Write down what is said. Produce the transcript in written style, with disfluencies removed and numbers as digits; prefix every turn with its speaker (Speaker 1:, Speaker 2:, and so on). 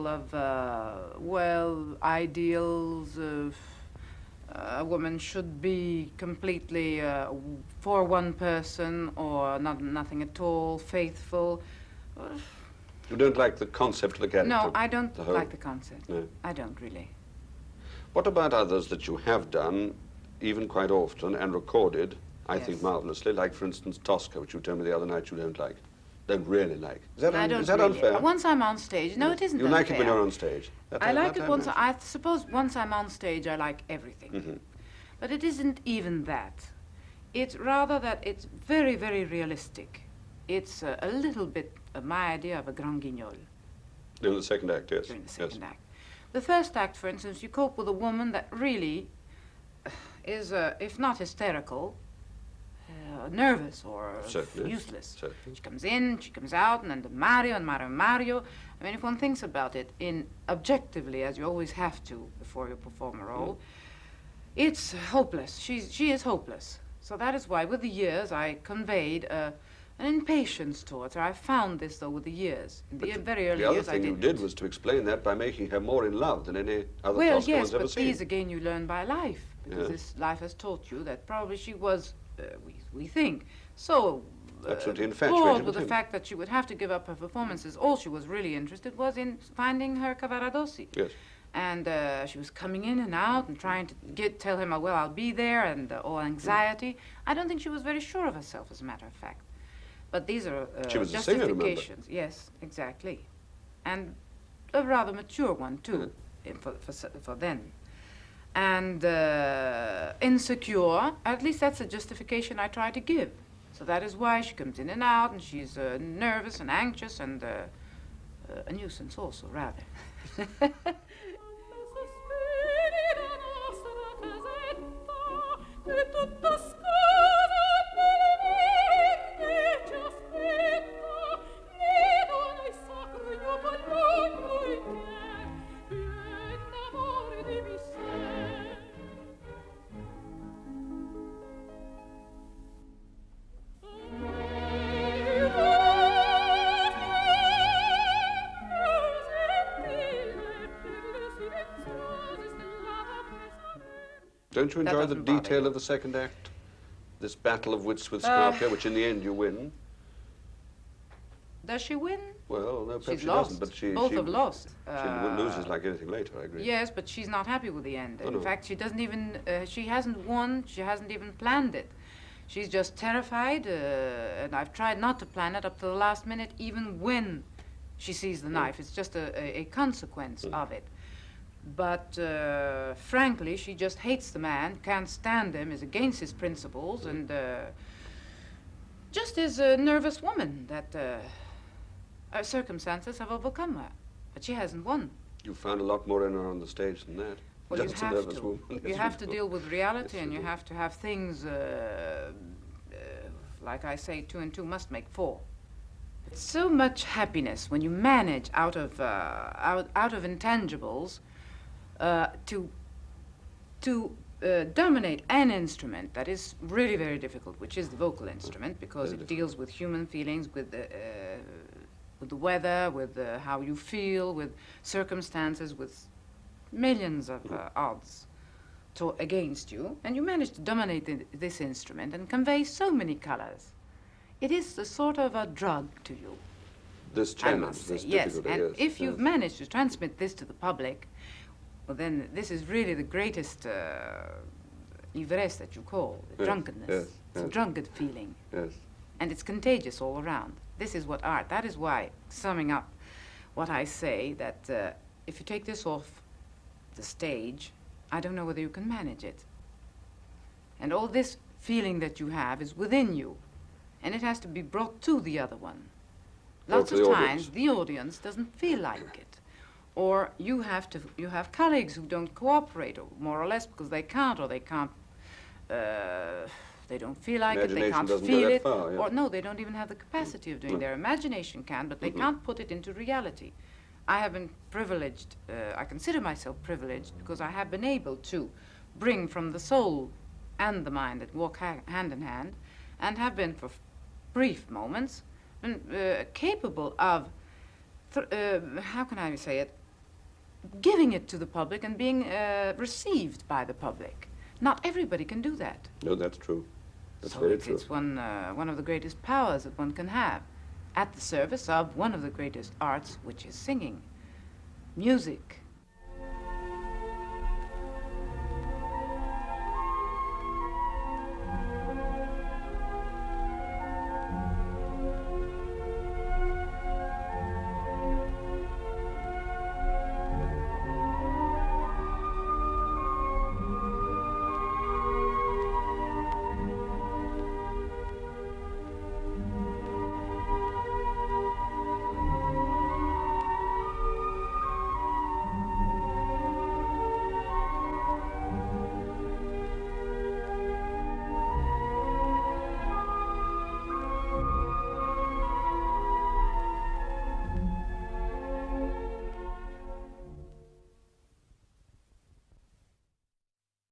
Speaker 1: full of, well, ideals of a woman should be completely for one person or nothing at all, faithful.
Speaker 2: You don't like the concept of the character?
Speaker 1: No, I don't like the concept.
Speaker 2: No.
Speaker 1: I don't really.
Speaker 2: What about others that you have done, even quite often, and recorded, I think, marvelously, like, for instance, Tosca, which you told me the other night you don't like, don't really like. Is that unfair?
Speaker 1: Once I'm on stage, no, it isn't unfair.
Speaker 2: You like it when you're on stage?
Speaker 1: I like it once, I suppose once I'm on stage, I like everything.
Speaker 2: Mm-hmm.
Speaker 1: But it isn't even that. It's rather that it's very, very realistic. It's a little bit my idea of a grand guignol.
Speaker 2: During the second act, yes.
Speaker 1: During the second act. The first act, for instance, you cope with a woman that really is, if not hysterical, nervous or useless.
Speaker 2: Certainly.
Speaker 1: She comes in, she comes out, and then the Mario. I mean, if one thinks about it objectively, as you always have to before you perform a role, it's hopeless. She is hopeless. So that is why, with the years, I conveyed an impatience towards her. I found this, though, with the years. In the very early years, I didn't.
Speaker 2: The other thing you did was to explain that by making her more in love than any other Tosca
Speaker 1: one's ever
Speaker 2: seen.
Speaker 1: Well, yes, but these, again, you learn by life. Because this life has taught you that probably she was, we think, so
Speaker 2: absolutely infatuated
Speaker 1: bored with the fact that she would have to give up her performances. All she was really interested was in finding her Cavaradossi.
Speaker 2: Yes.
Speaker 1: And she was coming in and out and trying to tell him, well, I'll be there, and all anxiety. I don't think she was very sure of herself, as a matter of fact. But these are
Speaker 2: she was
Speaker 1: justifications.
Speaker 2: A singer,
Speaker 1: yes, exactly. And a rather mature one, too, for then. And insecure, at least that's a justification I try to give. So that is why she comes in and out, and she's nervous and anxious and a nuisance also, rather.
Speaker 2: Don't you enjoy the detail of the second act? This battle of wits with Scarpia, which in the end you win.
Speaker 1: Does she win?
Speaker 2: Well, no, perhaps she
Speaker 1: lost.
Speaker 2: doesn't, but she...
Speaker 1: Both have lost.
Speaker 2: She loses like anything later, I agree.
Speaker 1: Yes, but she's not happy with the end.
Speaker 2: Oh,
Speaker 1: in fact, she doesn't even, she hasn't won, she hasn't even planned it. She's just terrified, and I've tried not to plan it up to the last minute, even when she sees the knife. It's just a consequence of it. But frankly, she just hates the man, can't stand him, is against his principles, and just is a nervous woman that her circumstances have overcome her. But she hasn't won.
Speaker 2: You found a lot more in her on the stage than that.
Speaker 1: Well,
Speaker 2: just
Speaker 1: you
Speaker 2: a
Speaker 1: have
Speaker 2: nervous
Speaker 1: to.
Speaker 2: woman.
Speaker 1: You have to deal with reality, and you have to have things, like I say, 2 and 2 must make 4. It's so much happiness when you manage out of intangibles to dominate an instrument that is really very difficult, which is the vocal instrument, because it deals with human feelings, with the weather, with how you feel, with circumstances, with millions of odds against you, and you manage to dominate this instrument and convey so many colors. It is a sort of a drug to you.
Speaker 2: This challenge, this difficulty,
Speaker 1: and if you've managed to transmit this to the public, well, then this is really the greatest ivresse that you call, drunkenness. It's a drunkard feeling.
Speaker 2: Yes.
Speaker 1: And it's contagious all around. This is what art, that is why, summing up what I say, that if you take this off the stage, I don't know whether you can manage it. And all this feeling that you have is within you, and it has to be brought to the other one. Lots of times, the audience doesn't feel like it. Or you have colleagues who don't cooperate, or more or less because they can't, or they can't, they don't feel like it, they can't feel it, or no, they don't even have the capacity of doing. Their imagination can, but they can't put it into reality. I have been privileged, I consider myself privileged, because I have been able to bring from the soul and the mind that walk hand in hand, and have been for brief moments, capable of, how can I say it, giving it to the public and being received by the public. Not everybody can do that.
Speaker 2: No, that's true. That's
Speaker 1: So
Speaker 2: very true.
Speaker 1: it's one of the greatest powers that one can have at the service of one of the greatest arts, which is singing. Music